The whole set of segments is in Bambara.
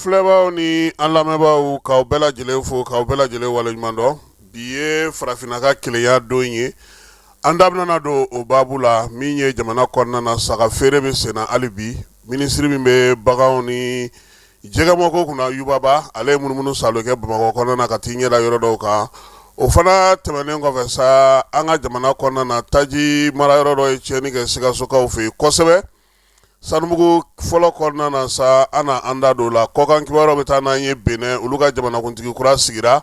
Filɛbaw ni an lamɛnbaaw k'aw bɛɛ lajɛlen fo k'aw bɛɛ lajɛlen waleɲuman dɔn. Bi ye farafinna ka kelenya don ye. An da bɛna don o baabu la min ye jamana kɔnɔna na saga feere bɛ senna hali bi. Minisiri min bɛ baganw ni jɛgɛmako kunna Yubaba ale ye munumunu salo kɛ Bamakɔ kɔnɔna na ka t'i ɲɛda yɔrɔ dɔw kan. O fana tɛmɛnen kɔfɛ sa an ka jamana kɔnɔna na taji mara yɔrɔ dɔ ye tiɲɛni kɛ Sikasokaw fɛ yen kosɛbɛ. Sanubugu fɔlɔ kɔnɔna na sa an na an da don la kɔkan kibaruyaw bɛ taa n'an ye Benin olu ka jamanakuntigi kura sigira.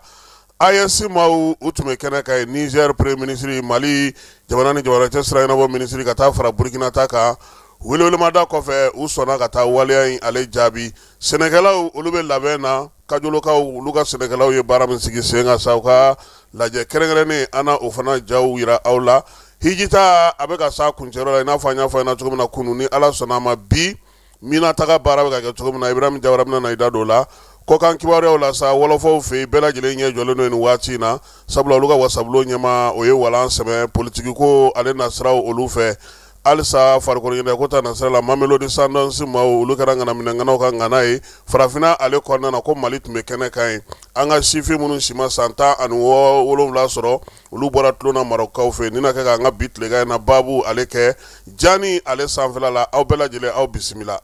AES maaw u tun bɛ kɛnɛ kan yen Niger premier ministre Mali jamana ni jamana cɛ sira ɲɛnabɔ ministre ka taa fara Burkina ta kan. Welewelemada kɔfɛ u sɔnna ka taa waleya in ale jaabi. Sɛnɛkɛlaw olu bɛ labɛn na Kajolokaw olu ka sɛnɛkɛlaw ye baara min sigi sen kan sa u ka lajɛ kɛrɛnkɛrɛnnen an na o fana jaw yira aw la. Hijita a bɛ ka sa kuncɛyɔrɔ la i n'a fɔ an y'a fɔ ɲɛna cogo min na kunun ni Ala sɔnna a ma bi Mina taga baara bɛ ka kɛ cogo min na Ibrahim Jawara bɛna na i da don o la. Kɔkan kibaruyaw la sa wɔlɔfɔw fɛ yen bɛɛ lajɛlen ɲɛ jɔlen don nin waati in na sabula olu ka wasabulon ɲɛma o ye walan sɛmɛ politiki ko ale nasiraw olu fɛ. Halisa farikolo ɲɛnajɛ ko ta nasira la Mamelodi Sundowns maaw olu kɛra ŋanaminɛŋanaw ka ŋana ye farafinna ale kɔnɔna na ko Mali tun bɛ kɛnɛ kan ye an ka sifin minnu si ma san 17 sɔrɔ olu bɔra tulonna Marɔkaw fɛ nin na kɛ k'an ka bi tilegan in na baabu ale kɛ Jani ale sanfɛla la aw bɛɛ lajɛlen aw bisimila.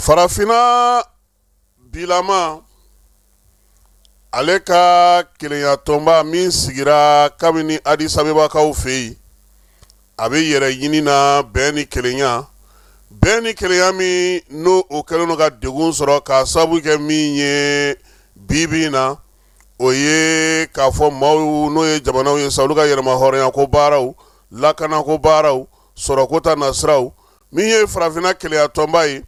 Farafinna bilama ale ka kelenya tɔnba min sigira kabini Addis Abebakaw fɛ yen a bɛ yɛrɛ ɲini na bɛn ni kelenya min n'o o kɛlen don ka degun sɔrɔ ka sababu kɛ min ye bibi na o ye k'a fɔ maaw n'o ye jamanaw ye sa olu ka yɛrɛma hɔrɔnya ko baaraw lakana ko baaraw sɔrɔko ta nasiraw min ye farafinna kelenya tɔnba ye.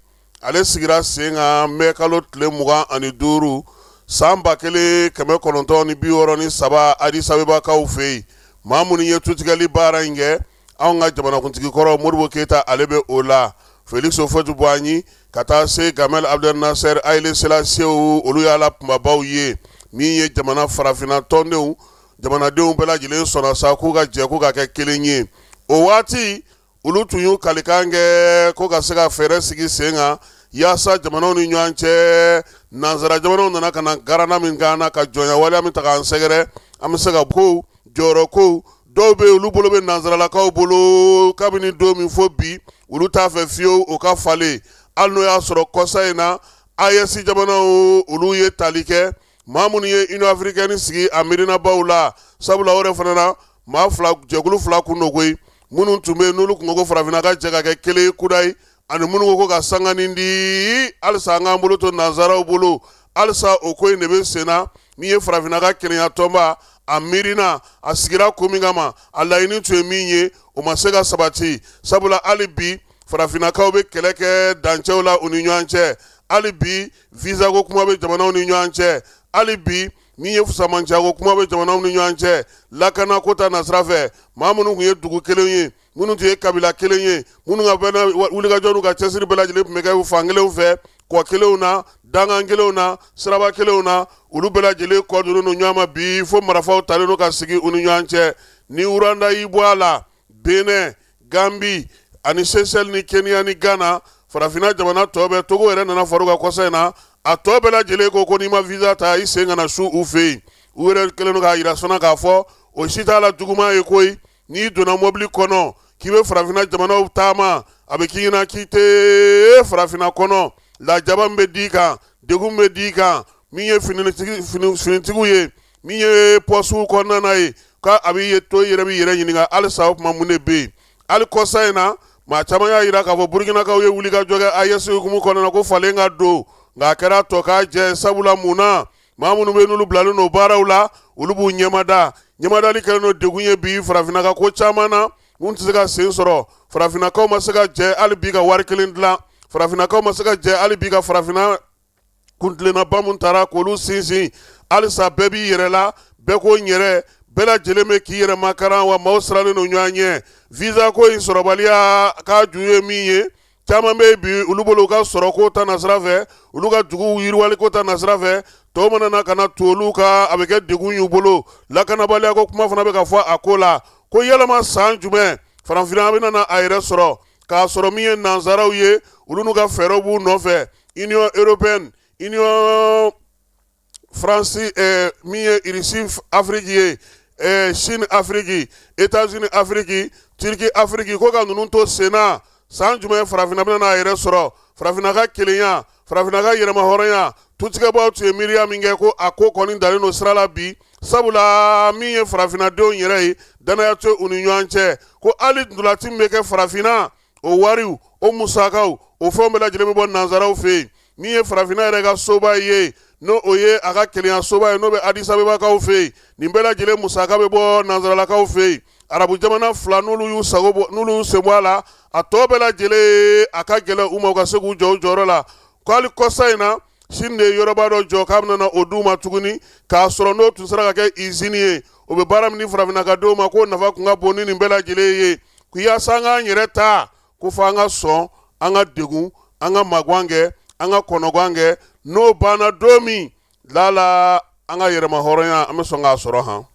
Ale sigira sen kan mɛ kalo tile 25 san 1963 Addis Abebakaw fɛ yen maa minnu ye tutigɛli baara in kɛ anw ka jamanakuntigi kɔrɔ Modibo Keyita ale bɛ o la Félix Houphouët-Boigny ka taa se Gamal Abdel Nasser Haile Selassie olu y'ala kumabaw ye min ye jamana farafinna tɔndenw jamanadenw bɛɛ lajɛlen sɔnna sa k'u ka jɛ k'u ka kɛ kelen ye o waati olu tun y'u kalikan kɛ ko ka se ka fɛɛrɛ sigi sen kan yaasa jamanaw ni ɲɔgɔn cɛ nanzara jamanaw nana ka na garana min k'an na ka jɔnya waleya min ta k'an sɛgɛrɛ an bɛ se ka kow jɔyɔrɔ kow dɔw bɛ olu bolo bɛ nanzaralakaw bolo kabini don min fɔ bi olu t'a fɛ fiyewu o ka falen hali n'o y'a sɔrɔ kɔsa in na AES jamanaw olu ye tali kɛ maa minnu ye Union africaine sigi a miirinabaw la sabula o de fana na maa fila jɛkulu fila kun do koyi minnu tun bɛ yen n'olu kun ko farafinna ka jɛ ka kɛ kelen ye kuda ye ani minnu ko ka sangani di halisa an k'an bolo to nanzaraw bolo halisa o ko in de bɛ sen na min ye farafinna ka kelenya tɔnba a miirina a sigira kun min kama a laɲini tun ye min ye o ma se ka sabati sabula hali bi farafinnakaw bɛ kɛlɛ kɛ dancɛw la u ni ɲɔgɔn cɛ hali bi visa ko kuma bɛ jamanaw ni ɲɔgɔn cɛ hali bi min ye fusamanciya ko kuma bɛ jamanaw ni ɲɔgɔn cɛ lakana ko ta nasira fɛ maa minnu tun ye dugu kelen ye minnu tun ye kabila kelen ye minnu ka wulikajɔ n'u ka cɛsiri bɛɛ lajɛlen tun bɛ kɛ fan kelenw fɛ kɔ kelenw na dangan kelenw na siraba kelenw na olu bɛɛ lajɛlen kɔ donnen don ɲɔgɔn ma bi fo marifaw talen don ka sigi u ni ɲɔgɔn cɛ ni Uranda y'i bɔ a la Benin Gambie ani Seychelles ni Kenya ni Ghana farafinna jamana tɔ bɛɛ Togo yɛrɛ nana far'u kan kɔsa in na a tɔ bɛɛ lajɛlen ko n'i ma visa ta i sen kana su u fɛ yen u yɛrɛ kɛlen don k'a yira sɔnna k'a fɔ o si t'a la juguman ye koyi n'i donna mobili kɔnɔ k'i bɛ farafinna jamanaw taama a bɛ k'i ɲɛna k'i tɛ farafinna kɔnɔ lajaba min bɛ d'i kan degun bɛ d'i kan min ye finitigiw ye min ye pɔsiw kɔnɔna na ye k'a a b'i to i yɛrɛ b'i yɛrɛ ɲininka halisa o tuma mun de bɛ yen hali kɔsa in na maa caman y'a jira k'a fɔ Burkinakaw ye wulikajɔ kɛ AES hukumu kɔnɔna na ko falen ka don nka a kɛra tɔ k'a jɛ sabula mun na maa minnu bɛ n'olu bilalen don baaraw la olu b'u ɲɛmadali kɛlen don degun ye bi farafinna ka ko caman na mun tɛ se ka sen sɔrɔ farafinnakaw ma se ka jɛ hali bi ka wari kelen dilan farafinnakaw ma se ka jɛ hali bi ka farafinna kuntilennaba mun taara k'olu sinsin halisa bɛɛ b'i yɛrɛ la bɛɛ ko n yɛrɛ bɛɛ lajɛlen bɛ k'i yɛrɛ makaran wa maaw siralen don ɲɔgɔn ɲɛ visa ko in sɔrɔbaliya k'a ju ye min ye caman bɛ bi olu bolo u ka sɔrɔ ko ta nasira fɛ olu ka dugu yiriwali ko ta nasira fɛ tɔw mana na ka na to olu ka a bɛ kɛ degun y'u bolo lakanabaliya ko kuma fana bɛ ka fɔ a ko la ko yɛlɛma san jumɛn farafinna bɛ na a yɛrɛ sɔrɔ k'a sɔrɔ min ye nanzaraw ye olu n'u ka fɛɛrɛw b'u nɔfɛ union européenne union France min ye irisi Afrique ye Chine Afrique États-Unis Afrique Turquie Afrique ko ka ninnu to sen na san jumɛn farafinna bɛ na a yɛrɛ sɔrɔ farafinna ka kelenya farafinna ka yɛrɛma hɔrɔnya tutigɛbaaw tun ye miiriya min kɛ ko a ko kɔni dalen don sira la bi sabula min ye farafinnadenw yɛrɛ ye danaya tɛ u ni ɲɔgɔn cɛ ko hali ndolati min bɛ kɛ farafinna o wariw o musakaw o fɛnw bɛɛ lajɛlen bɛ bɔ nanzaraw fɛ yen min ye farafinna yɛrɛ ka soba ye n'o o ye a ka kelenya soba ye n'o bɛ Addis Abebakaw fɛ yen nin bɛɛ lajɛlen musaka bɛ bɔ nanzaralakaw fɛ yen arabu jamana fila n'olu y'u sen bɔ a la a tɔ bɛɛ lajɛlen a ka gɛlɛn u ma u ka se k'u jɔ u jɔyɔrɔ la ko hali kɔsa in na Chine de ye yɔrɔba dɔ jɔ k'a bɛna o d'u ma tuguni k'a sɔrɔ n'o tun sera ka kɛ izini ye o bɛ baara min di farafinnakadenw ma k'o nafa kun ka bon ni nin bɛɛ lajɛlen ye ko yaasa an k'an yɛrɛ ta ko fɔ an ka sɔn an ka degun an ka magan kɛ an ka kɔnɔgan kɛ n'o banna don min lala an ka yɛrɛma hɔrɔnya an bɛ sɔn k'a sɔrɔ han.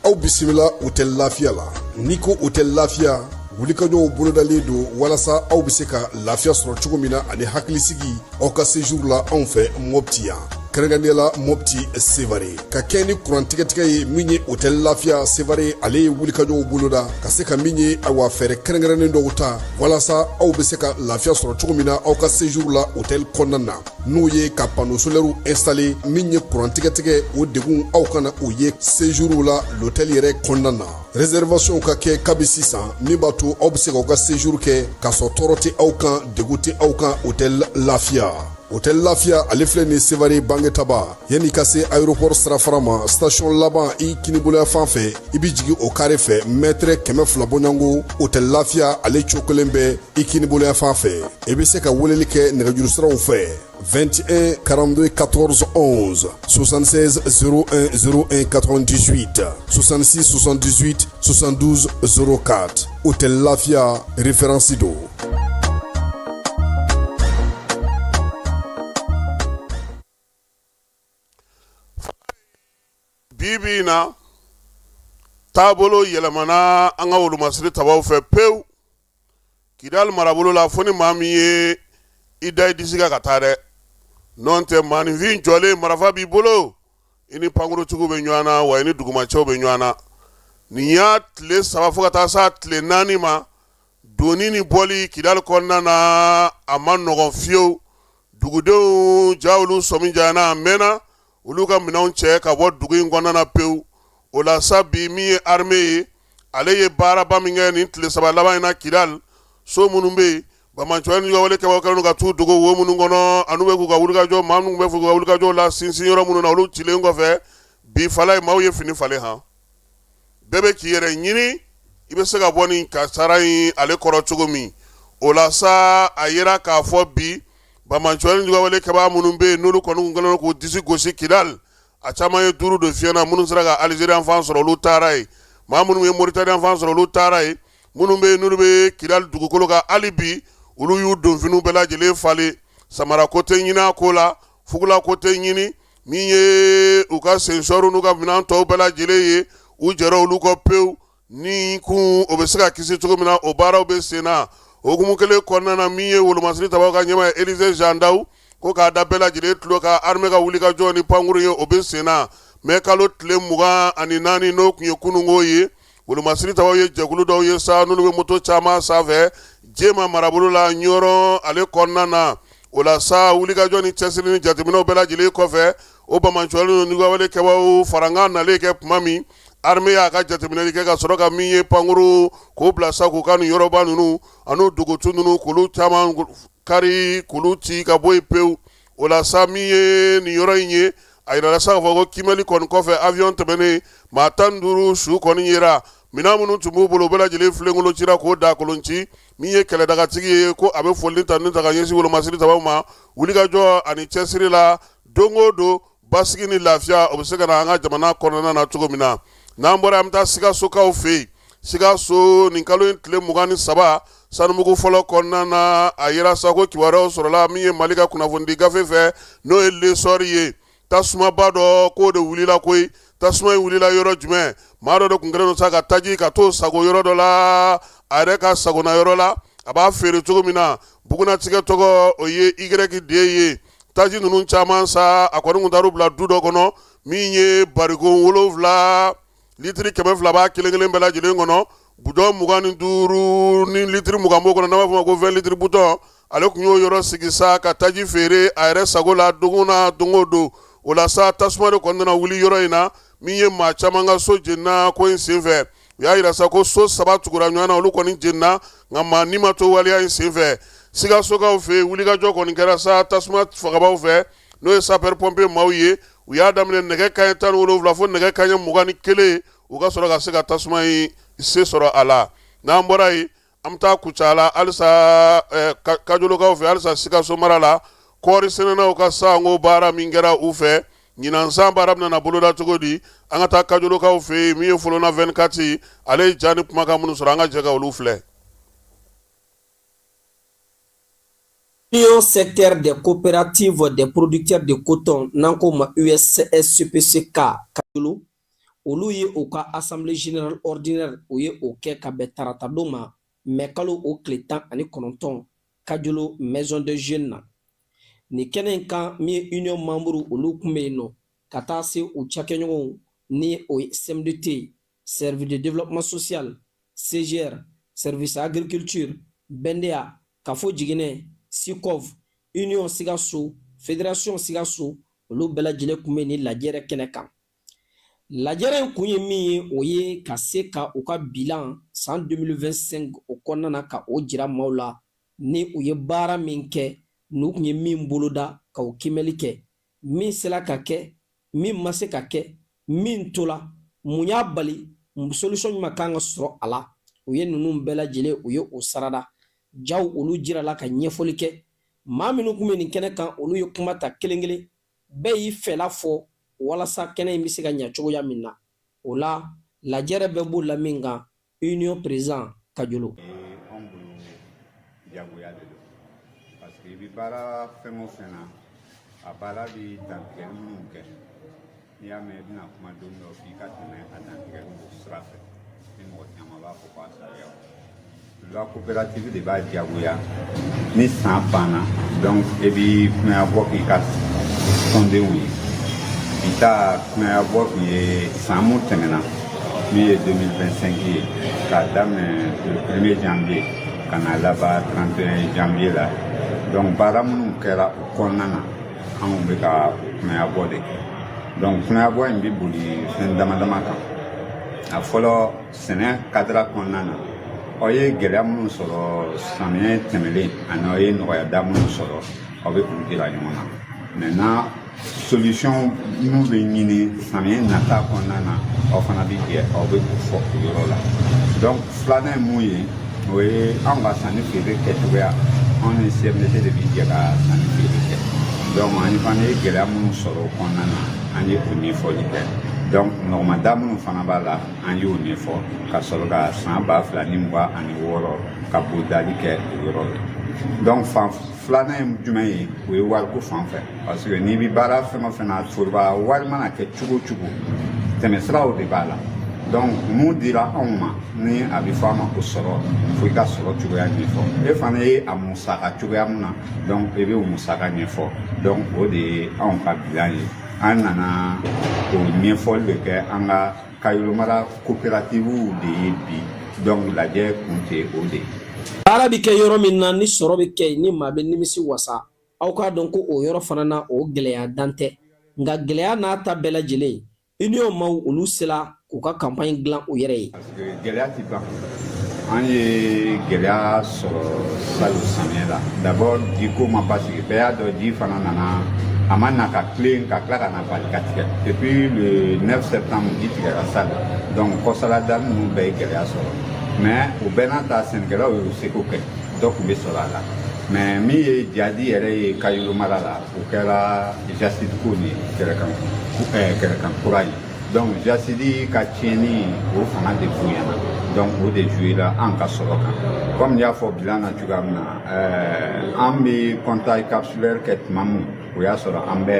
Aw bisimila u tɛ lafiya la n'i ko u tɛ lafiya wulikajɔw bolodalen don walasa aw bɛ se ka lafiya sɔrɔ cogo min na ani hakilisigi aw ka séjour la anw fɛ Mopti yan kɛrɛnkɛrɛnnenya la Mopti Sevare ka kɛ ni kurantigɛtigɛ ye min ye hôtel lafiya Sevare ale ye wulikajɔw boloda ka se ka min ye awa fɛɛrɛ kɛrɛnkɛrɛnnen dɔw ta walasa aw bɛ se ka lafiya sɔrɔ cogo min na aw ka séjour la hôtel kɔnɔna na n'o ye ka panneau solaire installé min ye kurantigɛtigɛ o degun aw kana o ye séjour la l'hôtel yɛrɛ kɔnɔna na réservation ka kɛ kabi sisan min b'a to aw bɛ se k'aw ka séjour kɛ k'a sɔrɔ tɔɔrɔ tɛ aw kan degun tɛ aw kan hôtel lafiya. Hôtel Lafiya ale filɛ nin Sevare Bangetaba yanni ka se aéroport sirafara ma station laban i kiniboloya fan fɛ i bi jigin o carré fɛ mètre 200 bɔɲango Hôtel Lafiya ale cokolen bɛ i kiniboloya fan fɛ i bɛ se ka weleli kɛ nɛgɛjuru siraw fɛ 21 42 14 11 76 01 01 98 66 78 72 04 Hôtel Lafiya référence do. Bibi na taabolo yɛlɛmana an ka wolomasiri tabaw fɛ pewu Kidal marabolo la fo ni maa min ye i da i disi kan ka taa dɛ n'o tɛ maaninfin jɔlen marafa b'i bolo i ni pankurutigiw bɛ ɲɔgɔn na wa i ni dugumacɛw bɛ ɲɔgɔn na nin y'a tile 3 fo ka taa s'a tile 4 ma doni ni bɔli Kidal kɔnɔna na a ma nɔgɔn fiyewu dugudenw ja olu sɔmi janyana a mɛnna olu ka minɛnw cɛ ka bɔ dugu in kɔnɔna na pewu o la sa bi min ye armée ye ale ye baaraba min kɛ nin tile 3 laban in na Kidal so minnu bɛ yen Bamaɲɔgɔn ni wale kɛbagaw kɛlen ka t'u dogo wo minnu kɔnɔ anu bɛ k'u ka wulikajɔ maa minnu bɛ f'u ka wulikajɔ la sinsin yɔrɔ minnu na olu cilen kɔfɛ bi fala ye maaw ye fini falen han bɛɛ bɛ k'i yɛrɛ ɲini i bɛ se ka bɔ nin kasara in ale kɔrɔ cogo min o la sa a yera k'a fɔ bi Bamaɲɔgɔn ni wale kɛbaga minnu bɛ yen n'olu kɔni kɛlen k'u disi gosi Kidal a caman ye 5 de fiyɛna minnu sera ka Algérien fan sɔrɔ olu taara ye maa minnu ye Mauritanie fan sɔrɔ olu taara ye minnu bɛ yen n'olu bɛ Kidal dugukolo kan hali bi olu y'u donfiniw bɛɛ lajɛlen falen samara ko tɛ ɲini a ko la fugula ko tɛ ɲini min ye u ka sensɔriw n'u ka minɛn tɔw bɛɛ lajɛlen ye u jɛra olu kɔ pewu ni kun o bɛ se ka kisi cogo min na o baaraw bɛ sen na okumu kelen kɔnɔna na min ye wolomasiri tabaw ka ɲɛmaa ye Élisée Jandaw ko k'a da bɛɛ lajɛlen tulo ka armée ka wulikajɔ ni pankuru ye o bɛ sen na mais kalo tile 24 n'o tun ye kunungo ye wolomasiri tabaw ye jɛkulu dɔw ye sa n'olu bɛ moto caman sanfɛ Jema marabolo la Nioro ale kɔnɔna na o la sa wulikajɔ ni cɛsiri ni jateminɛw bɛɛ lajɛlen kɔfɛ o Bamaɲɔgɔn ni wale kɛbaw farankan nalen kɛ tuma min armée y'a ka jateminɛli kɛ ka sɔrɔ ka min ye pankuru k'o bila sa k'u ka nin yɔrɔba ninnu ani dugutu ninnu k'olu caman kari k'olu ci ka bɔ yen pewu o la sa min ye nin yɔrɔ in ye a yirala sa k'a fɔ ko kimɛli kɔni kɔfɛ avion tɛmɛnen maa 15 su kɔni yera mina minnu tun b'u bolo u bɛɛ lajɛlen filenkolo cira k'o da kolon ci min ye kɛlɛdagatigi ye ko a bɛ folini ta ni ta ka ɲɛsin wolomasiri sababu ma wulikajɔ ani cɛsiri la don o don basigi ni lafiya o bɛ se ka na an ka jamana kɔnɔna na cogo min na n'an bɔra an bɛ taa Sikasokaw fɛ yen Sikaso nin kalo in tile 23 sanumugu fɔlɔ kɔnɔna na a yira sa ko kibaruyaw sɔrɔla min ye Mali ka kunnafonidi gafe fɛ n'o ye lesɔri ye tasumaba dɔ k'o de wulila koyi tasuma in wulila yɔrɔ jumɛn maa dɔ de tun kɛlen don sa ka taji ka t'o sago yɔrɔ dɔ la a yɛrɛ ka sagona yɔrɔ la a b'a feere cogo min na bugunatigɛ tɔgɔ o ye YD ye taji ninnu caman sa a kɔni tun taar'u bila du dɔ kɔnɔ min ye barigon 7 litiri 200 b'a kelen kelen bɛɛ lajɛlen kɔnɔ bidɔn 25 ni litiri 20 b'o kɔnɔ n'an b'a fɔ o ma ko 20 litiri bidɔn ale tun y'o yɔrɔ sigi sa ka taji feere a yɛrɛ sago la don o don o la sa tasuma de kɔni nana wuli yɔrɔ in na min ye maa caman ka so jenina ko in senfɛ u y'a yira sa ko so 3 tugura ɲɔgɔn na olu kɔni jenina nka maa ni ma to waleya in senfɛ Sikasokaw fɛ wulikajɔ kɔni kɛra sa tasuma fagabaw fɛ n'o ye sapeur pompier maaw ye u y'a daminɛ nɛgɛ kanɲɛ 17 fo nɛgɛ kanɲɛ 21 u ka sɔrɔ ka se ka tasuma in se sɔrɔ a la n'an bɔra yen an bɛ taa Kucala halisa Kajolokaw fɛ halisa Sikaso mara la kɔɔri sɛnɛnaw ka sango baara min kɛra u fɛ ɲinan san baara bɛna boloda cogo di an ka taa Kajolokaw fɛ yen min ye Folona 24 ale ye ja ni kumakan minnu sɔrɔ an ka jɛ ka olu filɛ. Union secteur des coopératives des producteurs de coton n'anko ma USCPCK Kajolo olu ye o ka assemblée générale ordinaire o ye o kɛ ka bɛn tarata don ma mais kalo o tile 19 Kajolo maison de jeunes na ni kɛnɛ in kan min ye union membre olu kun bɛ yen nɔ ka taa se u cakɛɲɔgɔnw ni o ye CMDT service de développement social CGR service agriculture BNDA kafo jiginɛ Sikov, Union Sikaso, Fédération Sikaso, olu bɛɛ lajɛlen kun bɛ ni lajɛrɛ kɛnɛ kan. Lajɛrɛ in kun ye min ye o ye ka se ka u ka bilan san 2025 o kɔnɔna na ka o jira maaw la ni u ye baara min kɛ n'u kun ye min boloda ka o kimɛli kɛ min sela ka kɛ min ma se ka kɛ min tola mun y'a bali solution ɲuman kan ka sɔrɔ a la u ye ninnu bɛɛ lajɛlen u ye o sarada jaw olu jirala ka ɲɛfɔli kɛ maa minnu kun bɛ nin kɛnɛ kan olu ye kuma ta kelen kelen bɛɛ y'i fɛla fɔ walasa kɛnɛ in bɛ se ka ɲɛ cogoya min na o la lajɛrɛ bɛɛ b'o la min kan union président Kajolo. Anw bolo jagoya de don parce que i bɛ baara fɛn o fɛn na a baara bɛ dantigɛli minnu kɛ n'i y'a mɛn i bɛna kuma don dɔ f'i ka tɛmɛ a dantigɛliw sira fɛ ni mɔgɔ caman b'a fɔ k'a sariya la coopérative de b'a diyagoya ni san banna donc e b'i kunaya bɔ k'i ka tɔndenw ye i ta kunaya bɔ tun ye san mun tɛmɛna min ye 2025 ye k'a daminɛ le 1er janvier ka na laban 31 janvier la donc baara minnu kɛra o kɔnɔna na anw bɛ ka kunaya bɔ de kɛ donc kunaya bɔ in bɛ boli fɛn dama dama kan a fɔlɔ sɛnɛ kadira kɔnɔna na aw ye gɛlɛya minnu sɔrɔ samiyɛ tɛmɛlen ani aw ye nɔgɔyada minnu sɔrɔ aw bɛ k'u jira ɲɔgɔn na maintenant solution minnu bɛ ɲini samiyɛ nata kɔnɔna na aw fana bɛ jɛ aw bɛ k'u fɔ o yɔrɔ la donc filanan ye mun ye o ye anw ka sanni feere kɛcogoya anw ni CMDT de bɛ jɛ ka sanni feere kɛ donc ani fana ye gɛlɛya minnu sɔrɔ o kɔnɔna na an ye o ɲɛfɔli kɛ donc nɔgɔmada minnu fana b'a la an y'o ɲɛfɔ ka sɔrɔ ka san 2026 ka bodali kɛ o yɔrɔ la donc fan filanan ye jumɛn ye o ye wariko fan fɛ parce que n'i bɛ baara fɛn o fɛn na foroba wari mana kɛ cogo o cogo tɛmɛsiraw de b'a la donc mun dira anw ma ni a bɛ fɔ a ma ko sɔrɔ fo i ka sɔrɔ cogoya ɲɛfɔ e fana ye a musaka cogoya min na donc e bɛ o musaka ɲɛfɔ donc o de ye anw ka bilan ye an nana o ɲɛfɔli de kɛ an ka Kayolo mara coopérative de ye bi donc lajɛ kun tɛ o de ye. Baara bɛ kɛ yɔrɔ min na ni sɔrɔ bɛ kɛ ni maa bɛ nimisi wasa aw k'a dɔn ko o yɔrɔ fana na o gɛlɛya dan tɛ nka gɛlɛya n'a ta bɛɛ lajɛlen union maaw olu sera k'u ka campagne dilan u yɛrɛ ye. parce que gɛlɛya ti ban an ye gɛlɛya sɔrɔ salon samiyɛ la d'abord jiko ma basigi bɛɛ y'a dɔn ji fana nana amana ka clean ka kla kana bali ka tigɛ depuis le 9 septembre i tigɛra sa la donc kɔsala dal nu bɛɛ gɛlɛya sɔrɔ mais u bɛɛ n'a ta sɛnɛkɛlaw y'u seko kɛ dɔ kun bɛ sɔrɔ a la mais min ye jadi yɛrɛ ye Kayolo mara la o kɛra Jasidi ko ni kɛrɛkan kura ye donc Jasidi ka tiɲɛni o fanga de bonyana donc o de joué la an ka sɔrɔ kan comme n y'a fɔ bilan na cogoya min na an bɛ contact capsulaire kɛ tuma min o y'a sɔrɔ an bɛ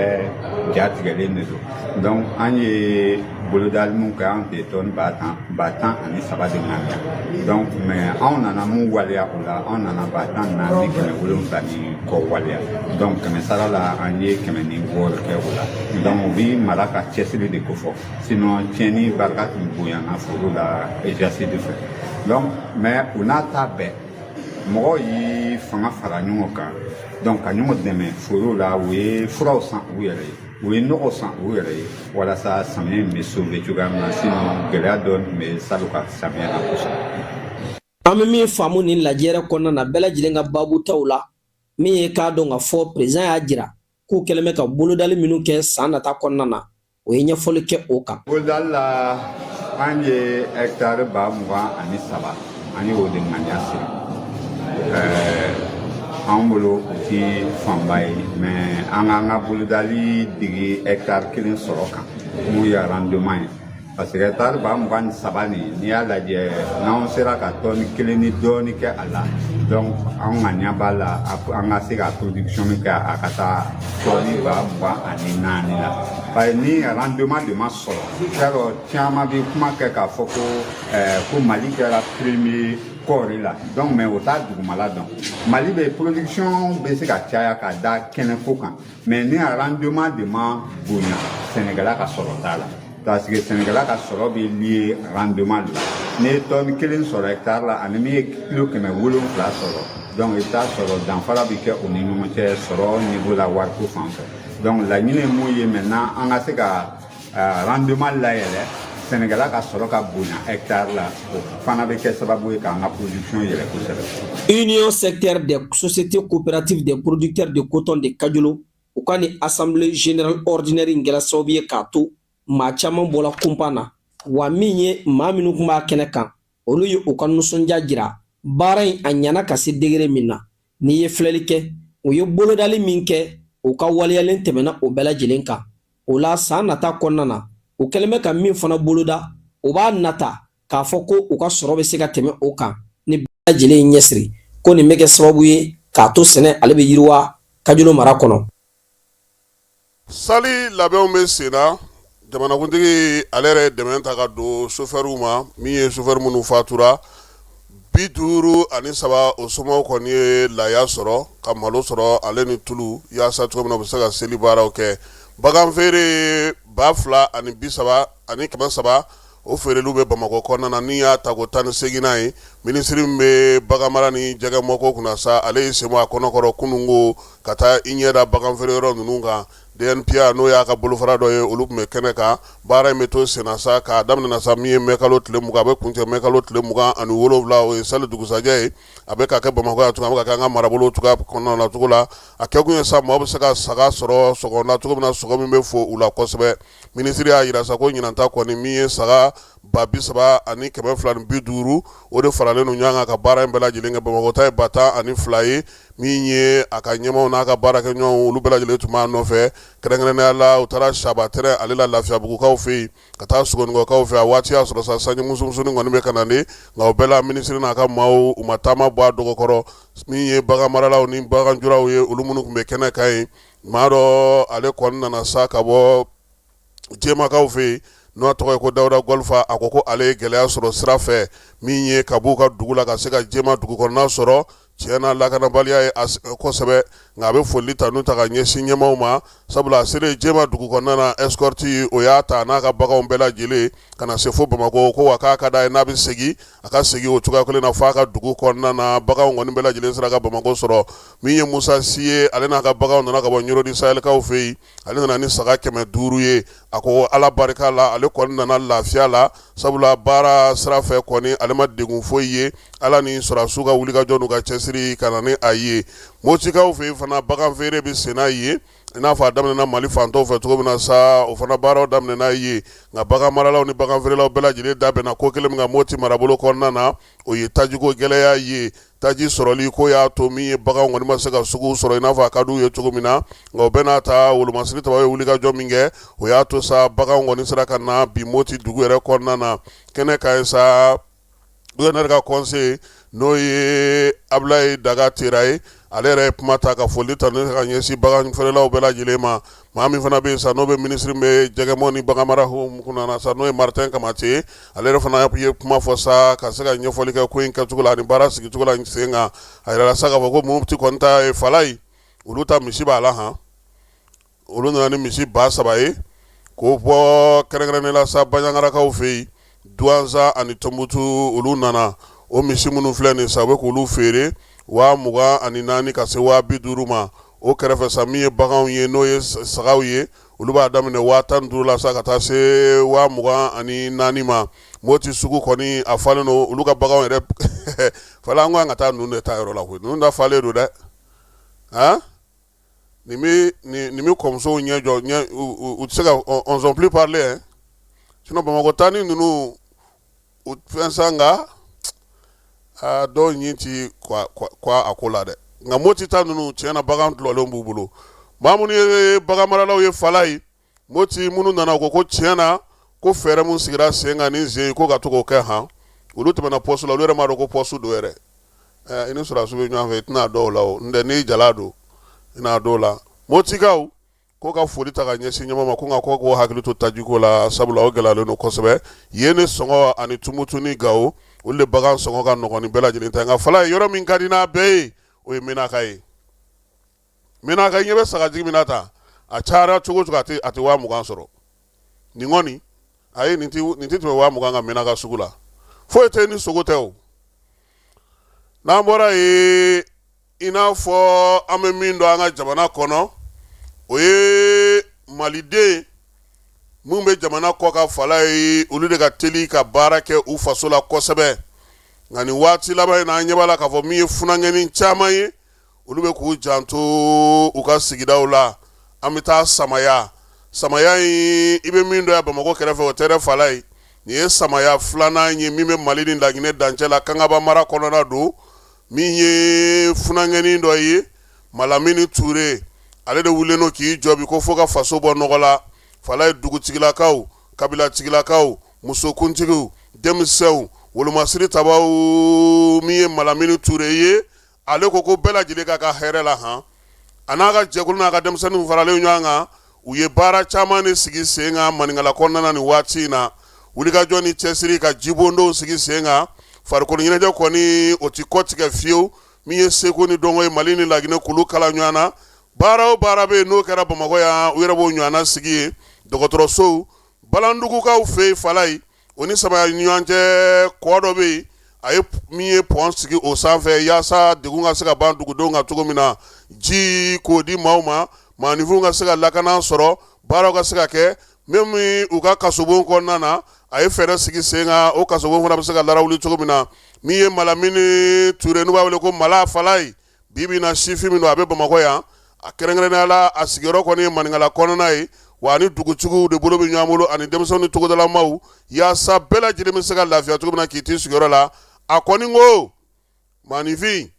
ja tigɛlen de don donc an ye bolodali min kɛ an tɛ tɔni 10,3 de ŋaniya donc mais anw nana mun waleya o la anw nana 10,7 ni kɔ waleya donc kɛmɛ sara la an ye 106 kɛ o la donc u bi mara ka cɛsiri de ko fɔ sinon tiɲɛni barika tun bonyana foro la Jasidi fɛ donc mais u n'a ta bɛɛ mɔgɔw yi fanga fara ɲɔgɔn kan donc ka ɲɔgɔn dɛmɛ foro la u ye furaw san u yɛrɛ ye u ye nɔgɔ san u yɛrɛ ye walasa samiya in bɛ sauver cogoya min na sinon gɛlɛya dɔɔni tun bɛ salon ka samiya na kosɛbɛ. An bɛ min faamu nin lajɛrɛ kɔnɔna na bɛɛ lajɛlen ka baabu taw la min ye k'a dɔn ka fɔ président y'a jira k'u kɛlen bɛ ka bolodali minnu kɛ san nata kɔnɔna na o ye ɲɛfɔli kɛ o kan. Bolodali la an ye hectare 23 an y'o de ŋaniya siri. An bolo o tɛ fanba ye mais an k'an ka bolodali digi hectare 1 sɔrɔ kan mun ye rendement ye parce que hectare 23 nin n'i y'a lajɛ n'anw sera ka tɔni 1 ni dɔɔni kɛ a la donc an ŋaniya b'a la an ka se ka production min kɛ a ka taa tɔni 24 la parce que ni rendement de ma sɔrɔ yarɔ caman bɛ kuma kɛ k'a fɔ ko Mali kɛra premier kɔɔri la donc mais o t'a dugumala dɔn Mali bɛ production bɛ se ka caya ka da kɛnɛko kan mais ni rendement de ma bonya sɛnɛkɛla ka sɔrɔ t'a la parce que sɛnɛkɛla ka sɔrɔ bɛ lié rendement de la n'i ye tɔni 1 sɔrɔ hectare la ani min ye kilo 700 sɔrɔ donc i t'a sɔrɔ danfara bɛ kɛ o ni ɲɔgɔn cɛ sɔrɔ niveau la wariko fan fɛ donc laɲini ye mun ye maintenant an ka se ka rendement layɛlɛ sɛnɛkɛla ka sɔrɔ ka bonya hectare la o fana bɛ kɛ sababu ye k'an ka production yɛlɛ kosɛbɛ. Union secteur des sociétés coopératives des producteurs de coton de Kajolo u ka ni assemblée générale ordinaire in kɛra sababu ye k'a to maa caman bɔra kunpan na wa min ye maa minnu tun b'a kɛnɛ kan olu ye u ka nisɔndiya jira baara in a ɲɛna ka se degré min na n'i ye filɛli kɛ u ye bolodali min kɛ u ka waliyalen tɛmɛna o bɛɛ lajɛlen kan o la san nata kɔnɔna na u kɛlen bɛ ka min fana boloda u b'a nata k'a fɔ ko u ka sɔrɔ bɛ se ka tɛmɛ o kan ni bɛɛ lajɛlen ɲɛsiri ko nin bɛ kɛ sababu ye k'a to sɛnɛ ale bɛ yiriwa Kajolo mara kɔnɔ. Sali labɛnw bɛ sen na jamanakuntigi ale yɛrɛ dɛmɛ ta ka don chauffeur ma min ye chauffeur minnu fatura 53 o somɔgɔw kɔni ye laaya sɔrɔ ka malo sɔrɔ ale ni tulu yaasa cogo min na u bɛ se ka seli baaraw kɛ bagan feere 2,030 ani 300 o feereliw bɛ Bamakɔ kɔnɔna na ni y'a ta ko 18 ye minisiri min bɛ bagan mara ni jɛgɛ mɔko kunna sa ale ye sen bɔ a kɔnɔkɔrɔ kunun ko ka taa i ɲɛ da bagan feere yɔrɔ ninnu kan DNPA n'o y'a ka bolofara dɔ ye olu tun bɛ kɛnɛ kan baara in bɛ to senna sa k'a daminɛ sa min ye mɛkalo tile 20 a bɛ kuncɛ mɛkalo tile 27 o ye sali dugusajɛ ye a bɛ ka kɛ Bamakɔ yan tuguni a bɛ ka kɛ an ka marabolo cogoya kɔnɔna na cogo la a kɛkun ye sa maaw bɛ se ka saga sɔrɔ sɔgɔnda cogo min na sɔgɔ min bɛ fo u la kosɛbɛ minisiri y'a jira sa ko ɲinanta kɔni min ye saga 30,000 ani 250 o de faralen don ɲɔgɔn kan ka baara in bɛɛ lajɛlen kɛ Bamakɔ ta ye 52 ye min ye a ka ɲɛmaw n'a ka baarakɛɲɔgɔnw olu bɛɛ lajɛlen tun b'a nɔfɛ kɛrɛnkɛrɛnnenya la u taara Sabatɛrɛ ale la Lafiyabugukaw fɛ yen ka taa Sogonikɔkaw fɛ a waati y'a sɔrɔ sa sanji musumusuni kɔni bɛ ka na de nka o bɛɛ la minisiri n'a ka maaw u ma taama bɔ a dɔgɔkɔrɔ min ye bagan maralaw ni baganjuraw ye olu minnu tun bɛ kɛnɛ kan yen maa dɔ ale kɔni nana sa ka bɔ Jemakaw fɛ yen n'o tɔgɔ ye ko Dawuda Golfa a ko ale ye gɛlɛya sɔrɔ sira fɛ min ye ka b'u ka dugu la ka se ka Jema dugu kɔnɔna sɔrɔ tiɲɛna lakanabaliya ye kosɛbɛ nka a bɛ foli ta n'u ta ka ɲɛsin ɲɛmaw ma sabula a selen Jema dugu kɔnɔna na escorte o y'a ta n'a ka baganw bɛɛ lajɛlen ka na se fo Bamakɔ ko wa k'a ka d'a ye n'a bɛ segin a ka segin o cogoya kelen na f'a ka dugu kɔnɔna na baganw kɔni bɛɛ lajɛlen sera ka Bamakɔ sɔrɔ min ye Musa Si ye ale n'a ka baganw nana ka bɔ Ɲorodi Sahɛlikaw fɛ yen ale nana ni saga 500 ye a ko Ala barika la ale kɔni nana lafiya la sabula baara sira fɛ kɔni ale ma degun foyi ye Ala ni sɔrɔdasiw ka wulikajɔ n'u ka cɛsiri ka na ni a ye Motikaw fɛ yen fana bagan feere bɛ sen n'a ye i n'a fɔ a daminɛna Mali fantanw fɛ cogo min na sa o fana baaraw daminɛna ye nka bagan maralaw ni bagan feerelaw bɛɛ lajɛlen da bɛnna ko kelen min ka Moti marabolo kɔnɔna na o ye tajiko gɛlɛya ye taji sɔrɔli ko y'a to min ye bagan kɔni ma se ka sugu sɔrɔ i n'a fɔ a ka d'u ye cogo min na nka o bɛɛ n'a ta wolomasiri taba ye wulikajɔ min kɛ o y'a to sa bagan kɔni sera ka na bi Moti dugu yɛrɛ kɔnɔna na kɛnɛ ka ye sa gouverneur ka conseil n'o ye Ablaye Daga Tera ye ale yɛrɛ ye kuma ta ka foli ta ne ka ɲɛsin bagan feerelaw bɛɛ lajɛlen ma maa min fana bɛ yen sa n'o bɛ ministre bɛ jɛgɛmɔ ni bagan mara hukumu na sa n'o ye Martin Kamate ale yɛrɛ fana ye kuma fɔ sa ka se ka ɲɛfɔli kɛ ko in kɛcogo la ani baara sigicogo la sen kan a yɛrɛ la sa k'a fɔ ko Mopti kɔni ta ye fala ye olu ta misi b'a la han olu nana ni misi 3000 ye k'o bɔ kɛrɛnkɛrɛnnen la sa Baɲangarakaw fɛ yen Douanza ani Tɔnbukutu olu nana o misi minnu filɛ nin sa u bɛ k'olu feere 24,000 ka se 50,000 ma o kɛrɛfɛ sa min ye baganw ye n'o ye sagaw ye olu b'a daminɛ 15,000 la sa ka taa se 24,000 ma Moti sugu kɔni a falen don olu ka baganw yɛrɛ fala an ka taa ninnu de ta yɔrɔ la koyi ninnu da falen don dɛ han nin bɛ kɔmusow ɲɛ jɔ u tɛ se ka on sont plus parler hein sinon Bamakɔ taa ni ninnu u fɛn sa nka dɔw ɲi ti kwa a ko la dɛ nka Moti ta ninnu tiɲɛna bagan dulɔlen b'u bolo maa minnu ye bagan maralaw ye fala ye Moti minnu nana ko tiɲɛna ko fɛɛrɛ mun sigira sen kan ni ze ko ka to k'o kɛ han olu tɛmɛna poste la olu yɛrɛ m'a dɔn ko poste do yɛrɛ i ni sɔrɔdasiw bɛ ɲɔgɔn fɛ i tɛna dɔw la o n'o n'i jala don i n'a dɔw la Motikaw ko ka foli ta ka ɲɛsin ɲɛmɔgɔ ma ko nka ko k'o hakili to tajiko la sabula o gɛlɛyalen don kosɛbɛ yen ni sɔngɔ ani Tumutu ni Gawo olu de bagan sɔngɔ ka nɔgɔn ni bɛɛ lajɛlen ta nka fala ye yɔrɔ min ka di n'a bɛɛ ye o ye Menaka ye Menaka ɲɛ bɛ sagajigi min na ta a cayara cogo cogo a tɛ 20,000 sɔrɔ nin kɔni a ye nin tɛ tɛmɛ 20,000 ka Menaka sugu la foyi tɛ ni sogo tɛ o n'an bɔra yen i n'a fɔ an bɛ min dɔn an ka jamana kɔnɔ o ye maliden mun bɛ jamana kɔ ka fala ye olu de ka teli ka baara kɛ u faso la kosɛbɛ nka nin waati laban in na an ɲɛ b'a la k'a fɔ min ye funankɛni caman ye olu bɛ k'u janto u ka sigidaw la an bɛ taa samaya in i bɛ min dɔn yan Bamakɔ kɛrɛfɛ o tɛ dɛ fala ye nin ye samaya filanan ye min bɛ Mali ni Laginɛ dancɛ la Kangaba mara kɔnɔna don min ye funankɛni dɔ ye Malamini Ture ale de wulen no k'i jɔ bi ko fo ka faso bɔ nɔgɔ la fala ye dugutigilakaw kabilatigilakaw musokuntigiw denmisɛnw wolomasiri tabaw min ye Malamini Ture ye ale ko bɛɛ lajɛlen k'a ka hɛrɛ la han a n'a ka jɛkulu n'a ka denmisɛnninw faralen ɲɔgɔn kan u ye baara caman de sigi sen kan maninkala kɔnɔna na nin waati in na wulikajɔ ni cɛsiri ka jibondenw sigi sen kan farikolo ɲɛnajɛ kɔni o ti kɔ tigɛ fiyewu min ye seko ni dɔngɔ ye Mali ni Laginɛ k'olu kala ɲɔgɔn na baara o baara bɛ yen n'o kɛra Bamakɔ yan u yɛrɛ b'o ɲɔgɔnna sigi ye dɔgɔtɔrɔsow balandugukaw fɛ yen fala ye o ni samaya ni ɲɔgɔn cɛ kɔ dɔ bɛ yen a ye min ye pɔn sigi o sanfɛ yaasa degun ka se ka ban dugudenw kan cogo min na ji k'o di maaw ma maaninfinw ka se ka lakana sɔrɔ baaraw ka se ka kɛ même u ka kasobon kɔnɔna na a ye fɛɛrɛ sigi sen kan o kasobon fana bɛ se ka larawuli cogo min na min ye Malamini Ture n'u b'a wele ko Mala fala ye bi bi na sifin min don a bɛ Bamakɔ yan a kɛrɛnkɛrɛnnenya la a sigiyɔrɔ kɔni ye maninkala kɔnɔna ye wa ani dugutigiw de bolo bɛ ɲɔgɔn bolo ani denmisɛnw ni togodalamaw yaasa bɛɛ lajɛlen bɛ se ka lafiya cogo min na k'i t'i sigiyɔrɔ la a kɔni ko maaninfin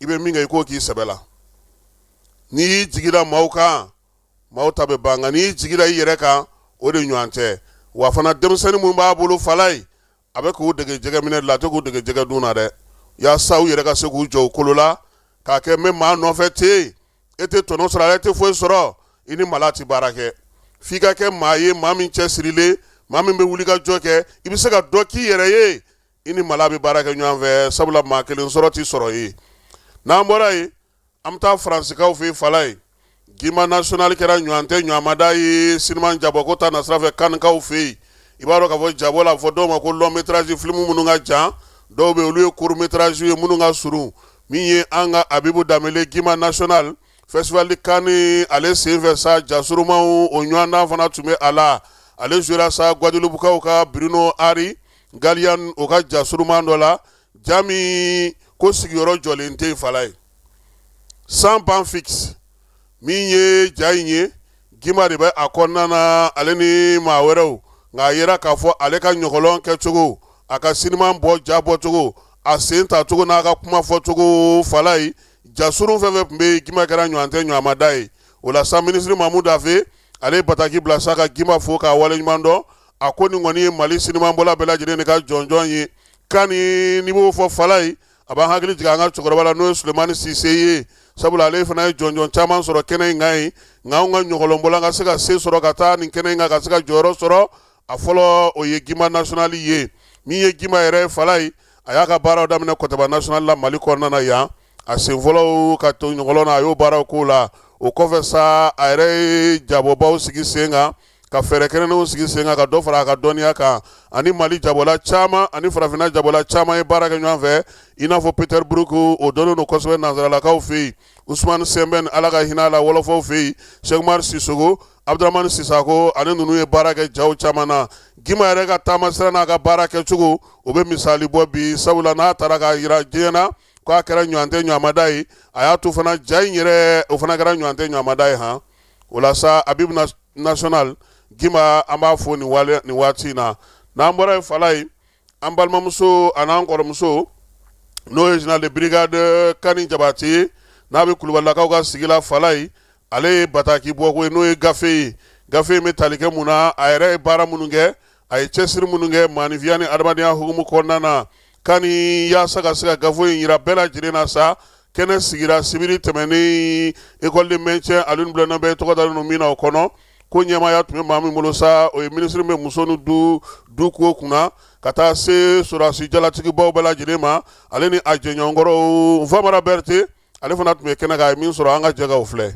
i bɛ min kɛ i k'o k'i sɛbɛ la n'i y'i jigida maaw kan maaw ta bɛ ban nka n'i y'i jigida i yɛrɛ kan o de ɲɔgɔn tɛ wa fana denmisɛnnin mun b'a bolo fala ye a bɛ k'u dege jɛgɛminɛ la a tɛ k'u dege jɛgɛ dun na dɛ yaasa u yɛrɛ ka se k'u jɔ u kolo la k'a kɛ n bɛ maa nɔfɛ ten e tɛ tɔnɔ sɔrɔ ale tɛ foyi sɔrɔ i ni Mala tɛ baara kɛ f'i ka kɛ maa ye maa min cɛsirilen maa min bɛ wuli ka jɔ kɛ i bɛ se ka dɔ k'i yɛrɛ ye i ni Mala bɛ baara kɛ ɲɔgɔn fɛ sabula maa kelen sɔrɔ tɛ sɔrɔ ye n'an bɔra yen an bɛ taa Faransikaw fɛ yen fala ye Gima national kɛra ɲɔgɔn tɛ ɲɔgɔnmada ye sinima jabɔ ko ta na sira fɛ kanikaw fɛ yen i b'a dɔn k'a fɔ jabɔ la fɔ dɔw ma ko long métrage film minnu ka jan dɔw bɛ olu ye court métrage ye minnu ka surun min ye an ka Abibu Danbele Gima national festival de Cannes ale senfɛ sa jasurumaw o ɲɔgɔndan fana tun bɛ a la ale jouera sa Guadeloupecaw ka Bruno Ari Galian o ka jasuruman dɔ la jami ko sigiyɔrɔ jɔlen tɛ fala ye sans ban fixe min ye ja in ye gima de bɛ a kɔnɔna na ale ni maa wɛrɛw nka a yera k'a fɔ ale ka ɲɔgɔlɔn kɛcogo a ka sinima bɔ ja bɔcogo a sen tacogo n'a ka kuma fɔcogo fala ye jasurun fɛn fɛn tun bɛ yen gima kɛra ɲɔgɔn tɛ ɲɔgɔn da ye o la sa minisiri Mamudu Dafe ale ye bataki bila sa ka gima fo k'a waleɲuman dɔn a ko nin kɔni ye Mali sinima bɔla bɛɛ lajɛlen de ka jɔnjɔn ye kan ni b'o fɔ fala ye a b'an hakili jigin an ka cɛkɔrɔba la n'o ye Sulemani Sise ye sabula ale fana ye jɔnjɔn caman sɔrɔ kɛnɛ in kan ye nka anw ka ɲɔgɔlɔnbɔla ka se ka se sɔrɔ ka taa nin kɛnɛ in kan ka se ka jɔyɔrɔ sɔrɔ a fɔlɔ o ye Gima national ye min ye Gima yɛrɛ fala ye a y'a ka baaraw daminɛ Kɔtaba national la Mali kɔnɔna na yan a sen fɔlɔw ka to ɲɔgɔlɔn na a y'o baaraw k'o la o kɔfɛ sa a yɛrɛ ye jabɔbaw sigi sen kan ka fɛɛrɛ kɛnɛnɛw sigi sen kan ka dɔ fara a ka dɔnniya kan ani Mali jabɔla caman ani farafinna jabɔla caman ye baara kɛ ɲɔgɔn fɛ i n'a fɔ Petersburg o dɔnnen don kosɛbɛ nanzaralakaw fɛ yen Usmane Sembène ala ka hinɛ a la wɔlɔfɔw fɛ yen Cheikh Umar Sissoco Abdramane Sisako ani ninnu ye baara kɛ jaw caman na Gima yɛrɛ ka taama sira n'a ka baara kɛcogo o bɛ misali bɔ bi sabula n'a taara ka yira diɲɛ na k'a kɛra ɲɔgɔn tɛ ɲɔgɔnmada ye a y'a to fana ja in yɛrɛ o fana kɛra ɲɔgɔn tɛ ɲɔgɔnmada ye han o la sa Abibu national Gima an b'a fo nin waati in na n'an bɔra ye fala ye an balimamuso an'an kɔrɔmuso n'o ye général de brigade Kani Jabate ye n'a bɛ Kulubalilakaw ka sigi la fala ye ale ye bataki bɔko ye n'o ye gafe ye gafe in bɛ tali kɛ mun na a yɛrɛ ye baara minnu kɛ a ye cɛsiri minnu kɛ maanifinya ni adamadenya hukumu kɔnɔna na Kani yaasa ka se ka gafe in yira bɛɛ lajɛlen na sa kɛnɛ sigira sibiri tɛmɛnen école de maintien Alioune Blondin bɛ tɔgɔ dalen don min na o kɔnɔ ko ɲɛmaaya tun bɛ maa min bolo sa o ye minisiri bɛ muso ni du ko kunna ka taa se sɔrɔdasi jalatigibaw bɛɛ lajɛlen ma ale ni a jɛɲɔgɔnkɔrɔw Famara Berete ale fana tun bɛ kɛnɛ kan a ye min sɔrɔ an ka jɛgɛw filɛ.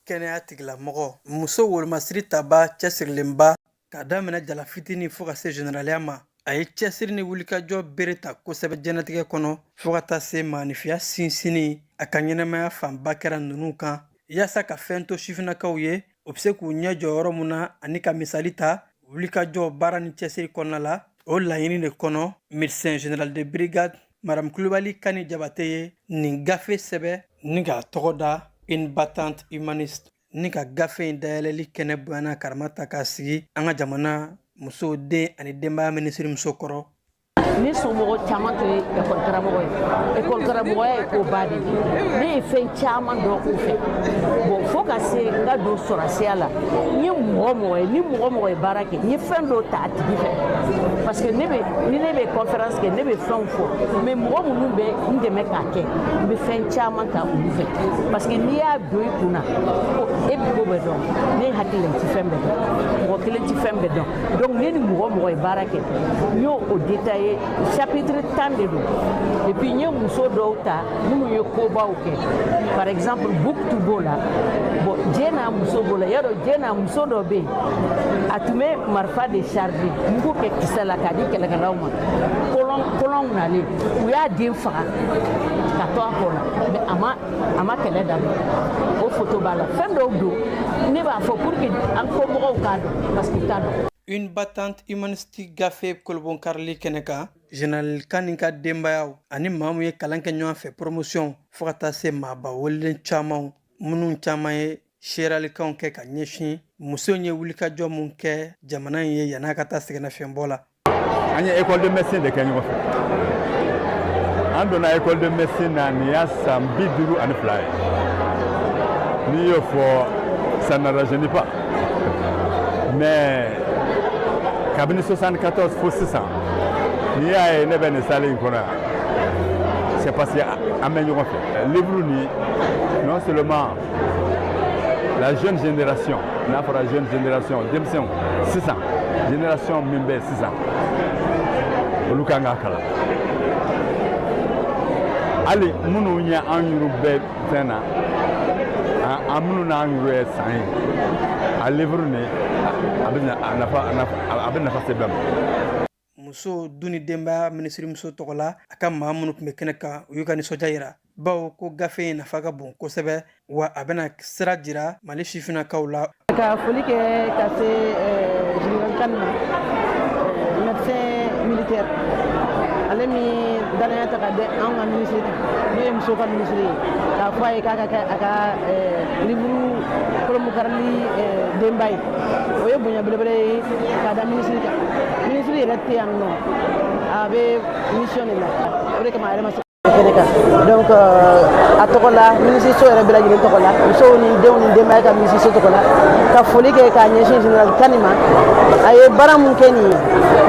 Kɛnɛya tigilamɔgɔ muso wolomasiri taba cɛsirilenba k'a daminɛ jala fitinin fo ka se généraliya ma a ye cɛsiri ni wulikajɔ bere ta kosɛbɛ jɛnatigɛ kɔnɔ fo ka taa se maanifiya sinsinni a ka ɲɛnɛmaya fanba kɛra ninnu kan yaasa ka fɛn to sifinnakaw ye o bɛ se k'u ɲɛ jɔ yɔrɔ mun na ani ka misali ta wulikajɔ baara ni cɛsiri kɔnɔna la o laɲini de kɔnɔ médecin général de brigade Madame Kulibali Kani Jabate ye nin gafe sɛbɛ ni k'a tɔgɔ da une battante humaniste ni ka gafe in dayɛlɛli kɛnɛ bonyana karama ta k'a sigi an ka jamana muso den ani denbaya minisiri muso kɔrɔ ni somɔgɔ caman tun ye ekɔli karamɔgɔ ye ekɔli karamɔgɔya ye ko ba de ye ne ye fɛn caman dɔn o fɛ bon fo ka se n ka don sɔrɔsiya la n ye mɔgɔ ye ni mɔgɔ ye baara kɛ n ye fɛn dɔ ta a tigi fɛ parce que ni ne bɛ conférence kɛ ne bɛ fɛnw fɔ mais mɔgɔ minnu bɛ n dɛmɛ k'a kɛ n bɛ fɛn caman ta olu fɛ parce que n'i y'a don i kunna ko e bɛ ko bɛɛ dɔn ne hakili tɛ fɛn bɛɛ dɔn mɔgɔ kelen tɛ fɛn bɛɛ dɔn donc ne ni mɔgɔ ye baara kɛ n y'o détaillé chapitre 10 de don et puis n ye muso dɔw ta minnu ye kobaw kɛ par exemple Buktu b'o la bon jɛ n'a muso b'o la yɔrɔ jɛ n'a muso dɔ bɛ yen a tun bɛ marifa de charger mugu kɛ kisɛ la k'a di kɛlɛkɛlaw ma kolɔn nalen u y'a den faga ka to a kɔ la mais a ma kɛlɛ dabila o photo b'a la fɛn dɔw don ne b'a fɔ pour que an kɔmɔgɔw k'a dɔn parce que t'a dɔn. Une battante humanistique gafe kolobon karili kɛnɛ kan général Kani ka denbayaw ani maa mun ye kalan kɛ ɲɔgɔn fɛ promotion fo ka taa se maaba wololen caman minnu caman ye seeralikanw kɛ ka ɲɛsin musow ye wulikajɔ mun kɛ jamana in ye yan'a ka taa sɛgɛnnafiɲɛbɔ la. An ye école de médecine de kɛ ɲɔgɔn fɛ an donna école de médecine na nin y'a san 52 ye n'i y'o fɔ ça ne rajeunit pas mais kabini 74 fo sisan n'i y'a ye ne bɛ nin salle in kɔnɔ yan c'est parce que an bɛ ɲɔgɔn fɛ livre ni non seulement la jeune génération n'a fɔra jeune génération denmisɛnw sisan génération min bɛ sisan olu kan k'a kalan hali minnu ye an yuru bɛɛ fɛn na an minnu n'an yuru ye san ye a livre ni a bɛ nafa se bɛɛ ma. muso duni denbaya minisiri muso tɔgɔ la a ka maa minnu tun bɛ kɛnɛ kan u y'u ka nisɔndiya yira bawo ko gafe in nafa ka bon kosɛbɛ wa a bɛna sira jira Mali sifinnakaw la. ka foli kɛ ka se général Kani ma médecin militaire ale min danaya ta ka di an ka minisiri kan n'o ye muso ka minisiri ye k'a fɔ a ye k'a ka kɛ a ka livuru kolomukarili denba ye o ye bonya belebele ye k'a da minisiri kan minisiri yɛrɛ tɛ yan nɔ a bɛ mission de la o de kama a yɛrɛ ma se kɛnɛ kan donc a tɔgɔ la minisiriso yɛrɛ bɛɛ lajɛlen tɔgɔ la musow ni denw ni denbaya ka minisiriso tɔgɔ la ka foli kɛ k'a ɲɛsin général Kani ma a ye baara mun kɛ nin ye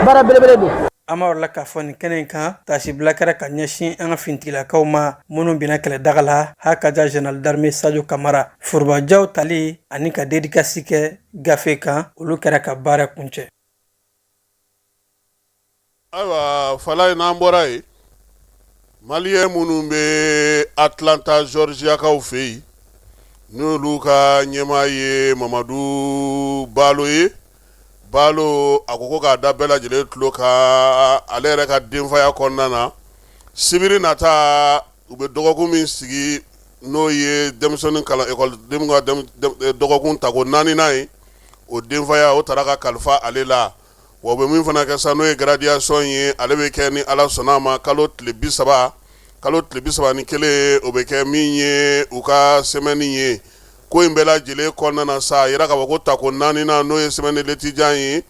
baara belebele don. an b'a la k'a fɔ nin kɛnɛ in kan tasibila kɛra ka ɲɛsin an ka fintigilakaw ma minnu bɛna kɛlɛ daga la hakaja général d'armée Sadio Kamara forobajaw tali ani ka dédicace kɛ gafe kan olu kɛra ka baara kuncɛ. ayiwa fala in n'an bɔra yen maliyɛn minnu bɛ Atlanta Georgiakaw fɛ yen n'olu ka ɲɛmaa ye Mamadu Balo ye Balo a ko k'a da bɛɛ lajɛlen tulo kan ale yɛrɛ ka denfaya kɔnɔna na sibiri nata u bɛ dɔgɔkun min sigi n'o ye denmisɛnnin kalan ekɔlidenw ka dɔgɔkun tako 4nan ye o denfaya o taara ka kalifa ale la wa u bɛ min fana kɛ sa n'o ye graduation ye ale bɛ kɛ ni Ala sɔnna ma kalo tile 30 ni kelen o bɛ kɛ min ye u ka semaine ye ko in bɛɛ lajɛlen kɔnɔna na sa a yira k'a fɔ ko tako 4nan n'o ye semaine d'étudiant ye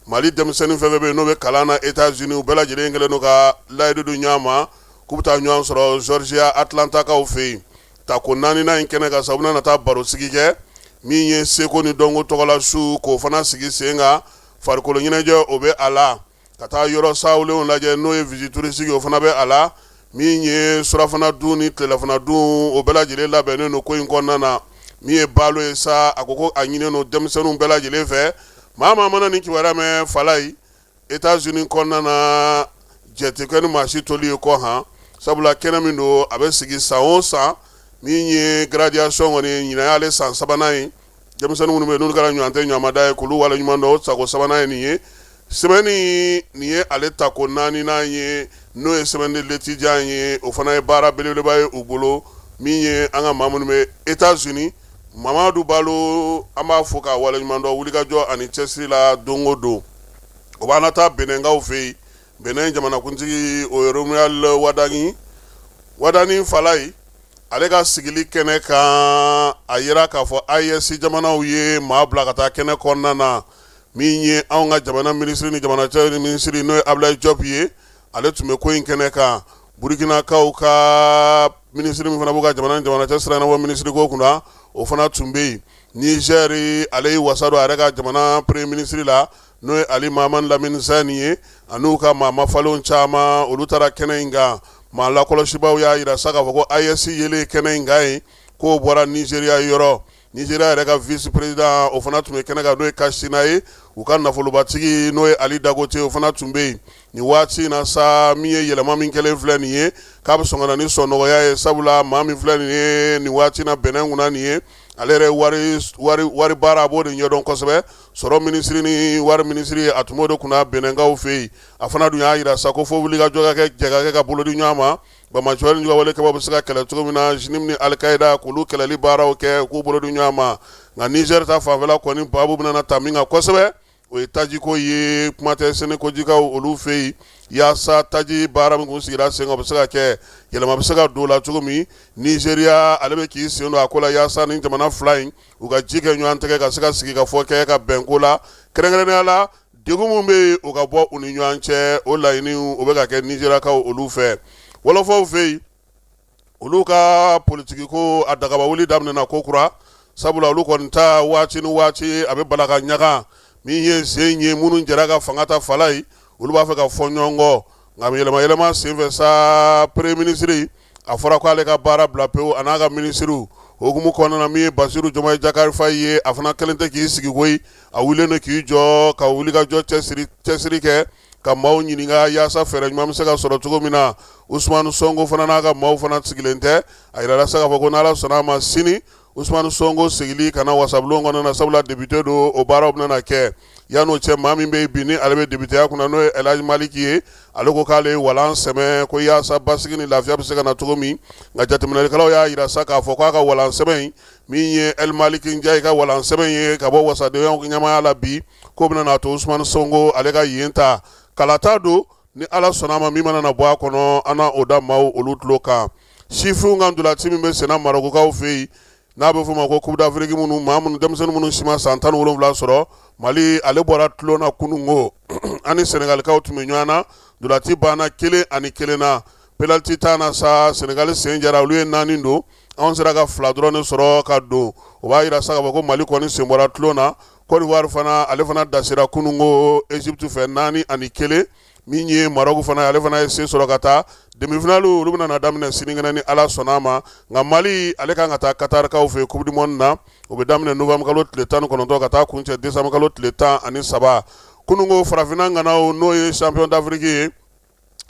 Mali denmisɛnnin fɛn fɛn bɛ yen n'o bɛ kalan na États-Unis u bɛɛ lajɛlen kɛlen don ka layidu di ɲɔgɔn ma k'u bɛ taa ɲɔgɔn sɔrɔ Georgia Atlantakaw fɛ yen tako 4nan in kɛnɛ kan sa u bɛna na taa baro sigi kɛ min ye seko ni dɔnko tɔgɔla su k'o fana sigi sen kan farikolo ɲɛnajɛ o bɛ a la ka taa yɔrɔ sawulenw lajɛ n'o ye visite touristique o fana bɛ a la min ye surafana dun ni tilelafana dun o bɛɛ lajɛlen labɛnnen don ko in kɔnɔna na min ye Balo ye sa a ko ko a ɲininen don denmisɛnninw bɛɛ lajɛlen fɛ maa mana nin kibaruya mɛn fala yi États-Unis kɔnɔna na jɛ tɛ kɛ ni maa si toli ye kɔ han sabula kɛnɛ min don a bɛ sigi san o san min ye graduation kɔni ɲinan y'ale san 3nan ye denmisɛnnin minnu bɛ yen n'olu kɛra ɲɔgɔn tɛ ɲɔgɔnmada ye k'olu waleɲuman dɔn o sago 3nan ye nin ye semaine nin ye ale tako 4nan ye n'o ye semaine de l'étudiant ye o fana ye baara belebeleba ye u bolo min ye an ka maa minnu bɛ États-Unis Mamadu Balo an b'a fɔ k'a waleɲuman dɔn wulikajɔ ani cɛsiri la don o don o b'an taa Bɛnɛnkaw fɛ yen Bɛnɛn jamanakuntigi o ye Romuald Wadani fala yi ale ka sigili kɛnɛ kan a yira k'a fɔ IS jamanaw ye maa bila ka taa kɛnɛ kɔnɔna na min ye anw ka jamana minisiri ni jamana cɛ minisiri n'o ye Abdoulaye Diop ye ale tun bɛ ko in kɛnɛ kan Burkinakaw ka minisiri min fana b'u ka jamana cɛ siranabɔ minisiri ko kunna o fana tun bɛ yen Niger ale ye wasa don a yɛrɛ ka jamana premier ministre la n'o ye Ali Mahamani Lamini Zani ye an'u ka maa mafalenw caman olu taara kɛnɛ in kan maa lakɔlɔsibaw y'a yira sa k'a fɔ ko IS yelen kɛnɛ in kan ye k'o bɔra Nigeria yɔrɔ Nigeria yɛrɛ ka vice président o fana tun bɛ kɛnɛ kan n'o ye Kasina ye u ka nafolobatigi n'o ye Ali Dagote o fana tun bɛ yen nin waati in na sa min ye yɛlɛma min kɛlen filɛ nin ye k'a bɛ sɔn ka na ni sɔnnɔgɔya ye sabula maa min filɛ nin ye nin waati in na Bɛnɛn kunna nin ye ale yɛrɛ wari baara a b'o de ɲɛdɔn kosɛbɛ sɔrɔ minisiri ni wari minisiri a tun b'o de kunna Bɛnɛnkaw fɛ yen a fana dun y'a yira sa ko fo wulikajɔ ka kɛ ka bolo di ɲɔgɔn ma Bamajɔ ni ɲɔgɔnwalekɛbaw bɛ se ka kɛlɛ cogo min na Jinim ni Al-Qaida k'olu kɛlɛli baaraw kɛ k'u bolo di ɲɔgɔn ma nka Niger ta fanfɛla kɔni baabu bɛna ta min kan kosɛbɛ o ye tajiko ye kuma tɛ Senekojikaw olu fɛ yen yaasa taji baara min kun sigira sen kan o bɛ se ka kɛ yɛlɛma bɛ se ka don o la cogo min Nigeria ale bɛ k'i sen don a ko la yaasa ni jamana fila in u ka ji kɛ ɲɔgɔn tɛgɛ ka se ka sigi ka fɔ kɛ ka bɛn ko la kɛrɛnkɛrɛnnenya la degun min bɛ yen o ka bɔ u ni ɲɔgɔn cɛ o laɲiniw o bɛ ka kɛ Nigeriakaw olu fɛ wɔlɔfɔw fɛ yen olu ka politiki ko a dagaba wuli daminɛna ko kura sabula olu kɔni ta waati ni waati a bɛ bala ka ɲaga min ye sen ye minnu jɛra ka fanga ta fala yi olu b'a fɛ ka fɔ ɲɔgɔn kɔ nka yɛlɛma senfɛ sa premier ministre a fɔra ko ale ka baara bila pewu a n'a ka minisiriw hokumu kɔnɔna na min ye Basiru Jomayi Jakari Fayi ye a fana kɛlen tɛ k'i sigi koyi a wulilen don k'i jɔ ka wulikajɔ cɛsiri kɛ ka maaw ɲininka yaasa fɛɛrɛ ɲuman bɛ se ka sɔrɔ cogo min na Usmanu Sonko fana n'a ka maaw fana sigilen tɛ a yirala sa k'a fɔ ko n'Ala sɔnna a ma sini Usmanu Sonko sigili kana wasabulon kɔnɔ na sabula député do o baaraw bɛna na kɛ yan'o cɛ maa min bɛ yen bi ni ale bɛ députéya kunna n'o ye El Hadji Maliki ye ale ko k'ale ye walan sɛmɛ ko yaasa basigi ni lafiya bɛ se ka na cogo min nka jateminɛlikɛlaw y'a yira sa k'a fɔ k'a ka walan sɛmɛ in min ye El Maliki Ndiaye ka walan sɛmɛ ye ka bɔ wasadenyaw ɲɛmaaya la bi k'o bɛna na to Usmanu Sonko ale ka yen ta kalata don ni ala sɔnna ma min mana na bɔ a kɔnɔ an na o da maaw olu tulo kan sifinw ka ndolanci min bɛ senna marokokaw fɛ yen n'a bɛ fɔ o ma ko coupe d'Afrique minnu maa minnu denmisɛnnin minnu si ma san 17 sɔrɔ Mali ale bɔra tulo na kunungo ani Senegalikaw tun bɛ ɲɔgɔn na ndolanci banna 1-1 na penalty ta na sa Senegal sen jara olu ye 4 don anw sera ka 2 dɔrɔn de sɔrɔ ka don o b'a yira sa ka fɔ ko Mali kɔni sen bɔra tulo na Côte d'Ivoire fana ale fana dasira kunungo Egypte fɛ 4-1 min ye Maroc fana ale fana ye se sɔrɔ ka taa demi-finale olu bɛna na daminɛ sinikɛnɛ ni ala sɔnna ma nka Mali ale kan ka taa Qatarkaw fɛ Coupe du Monde na o bɛ daminɛ novembre kalo tile 19 ka taa kuncɛ décembre kalo tile 13 kunungo farafinna ŋanaw n'o ye champion d'Afrique ye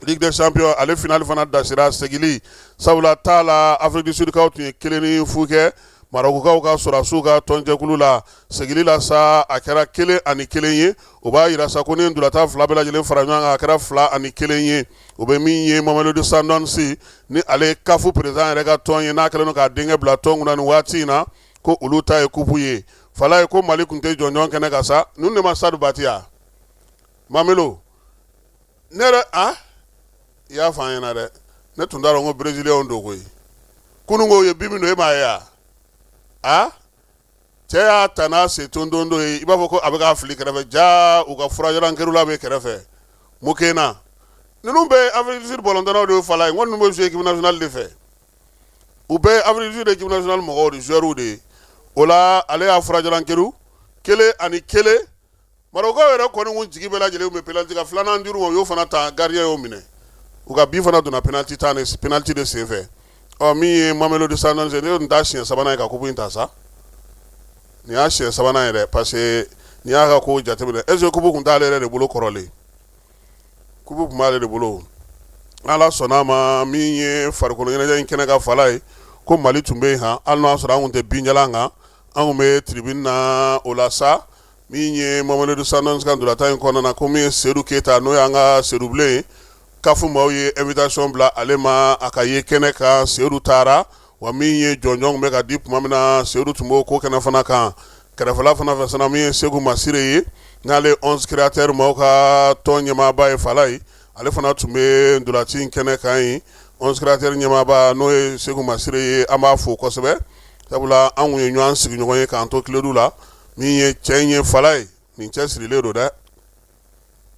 Ligue des champions ale finale fana dasira segili sabula t'a la Afrique du Sud kaw tun ye 1-0 kɛ Marocains ka sɔrɔsiw ka tɔnjɛkulu la segili la sa a kɛra 1-1 ye o b'a yira sa ko ni ndolata fila bɛɛ lajɛlen fara ɲɔgɔn kan a kɛra 2-1 ye o bɛ min ye Mamelodi Sundowns ni ale CAF président yɛrɛ ka tɔn ye n'a kɛlen don k'a denkɛ bila tɔn kunna nin waati in na ko olu ta ye coupe ye fala ye ko Mali kun tɛ jɔnjɔn kɛnɛ kan sa ninnu de ma Sadu Bati ya Mamelo ne yɛrɛ i y'a fɔ an ɲɛna dɛ ne tun t'a dɔn ko Brésilien don koyi kunungo ye bi min don e m'a ye wa cɛ y'a ta n'a se tontondo ye i b'a fɔ ko a bɛ k'a fili kɛrɛfɛ jaa u ka furajalankerola bɛ kɛrɛfɛ Mukena ninnu bɛ Afrique du Sud bɔlɔntɔnnaw de ye fala ye n ko ninnu bɛ jouer équipe nationale de fɛ u bɛ Afrique du Sud équipe nationale mɔgɔw de joueurs de ye o la ale y'a furajalankeru 1-1 Marocains yɛrɛ kɔni kun jigi bɛɛ lajɛlen bɛ penalty ka filanan dir'u ma u y'o fana ta gardien y'o minɛ u ka bi fana donna penalty ta ni penalty de senfɛ min ye Mamelodi Sundowns ne tun t'a siɲɛ sabanan ye ka coupe in ta sa nin y'a siɲɛ sabanan yɛrɛ parce que n'i y'a ka ko jateminɛ est ce que coupe kun t'ale yɛrɛ de bolo kɔrɔlen coupe kun b'ale de bolo ala sɔnna a ma min ye farikolo ɲɛnajɛ in kɛnɛ ka fala ye ko Mali tun bɛ yen hali n'a sɔrɔ an kun tɛ binjalan kan an kun bɛ tribune na o la sa min ye Mamelodi Sundowns ka ndolata in kɔnɔna na ko min ye Seydou Keita n'o y'an ka Seydou bilen ye kafu maaw ye invitation bila ale ma a ka ye kɛnɛ kan Seydou taara wa min ye jɔnjɔn bɛ ka di tuma min na Seydou tun b'o ko kɛnɛ fana kan kɛrɛfɛla fana fɛ sana min ye Segu Masire ye n'ale 11 créateurs maaw ka tɔn ɲɛmaaba ye fala ye ale fana tun bɛ ndolanci in kɛnɛ kan yen 11 créateurs ɲɛmaaba n'o ye Segu Masire ye an b'a fo kosɛbɛ sabula an kun ye ɲɔgɔn sigiɲɔgɔn ye k'an to kiledu la min ye cɛ in ye fala ye nin cɛ sirilen don dɛ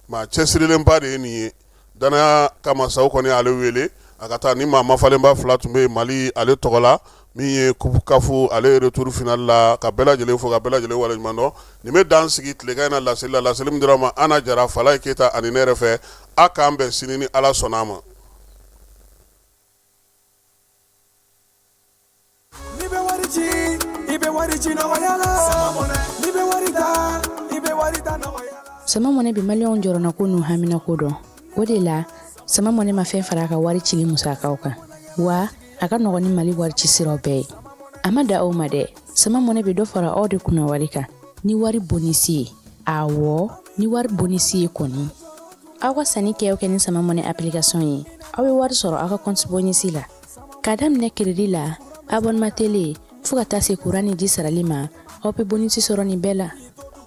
maa cɛ sirilenba de ye nin ye danaya kama saw kɔni ale wele a ka taa ni maa mafalenba 2 tun bɛ Mali ale tɔgɔ la min ye coupe kafu ale retour final la ka bɛɛ lajɛlen fo ka bɛɛ lajɛlen waleɲuman dɔn nin bɛ dan sigi tilegan in na laseli la laseli min dira ma Ana Jara Fala Keyita ani ne yɛrɛ fɛ a k'an bɛn sini ni ala sɔnna a ma. Sama mɔnɛ bi maliyɛnw jɔrɔna ko n'u hamina ko dɔn o de la sama mɔnɛ ma fɛn fara a ka wari cili musakaw kan wa a ka nɔgɔn ni Mali wari ci siraw bɛɛ ye a ma da aw ma dɛ sama mɔnɛ bi dɔ fara aw de kunna wari kan ni wari bonisi ye awɔ ni wari bonisi ye kɔni aw ka sanni kɛ ni sama mɔnɛ application ye aw bɛ wari sɔrɔ aw ka compte bonisi la ka daminɛ crédit la abonnement télé fo ka taa se courant ni ji sarali ma aw bɛ bonisi sɔrɔ nin bɛɛ la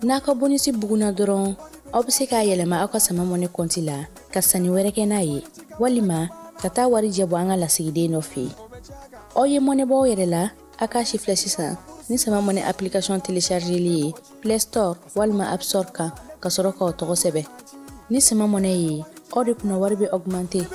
n'a ka bonisi buguna dɔrɔn aw bɛ se k'a yɛlɛma aw ka sama mɔnɛ compte la ka sanni wɛrɛ kɛ n'a ye walima ka taa wari jɛbɔ an ka lasigiden dɔ fɛ yen aw ye mɔnɛ bɔ aw yɛrɛ la a k'a si filɛ sisan ni sama mɔnɛ application téléchargeli ye Play Store walima App Store kan ka sɔrɔ k'aw tɔgɔ sɛbɛn ni sama mɔnɛ ye aw de kunna wari bɛ augmenter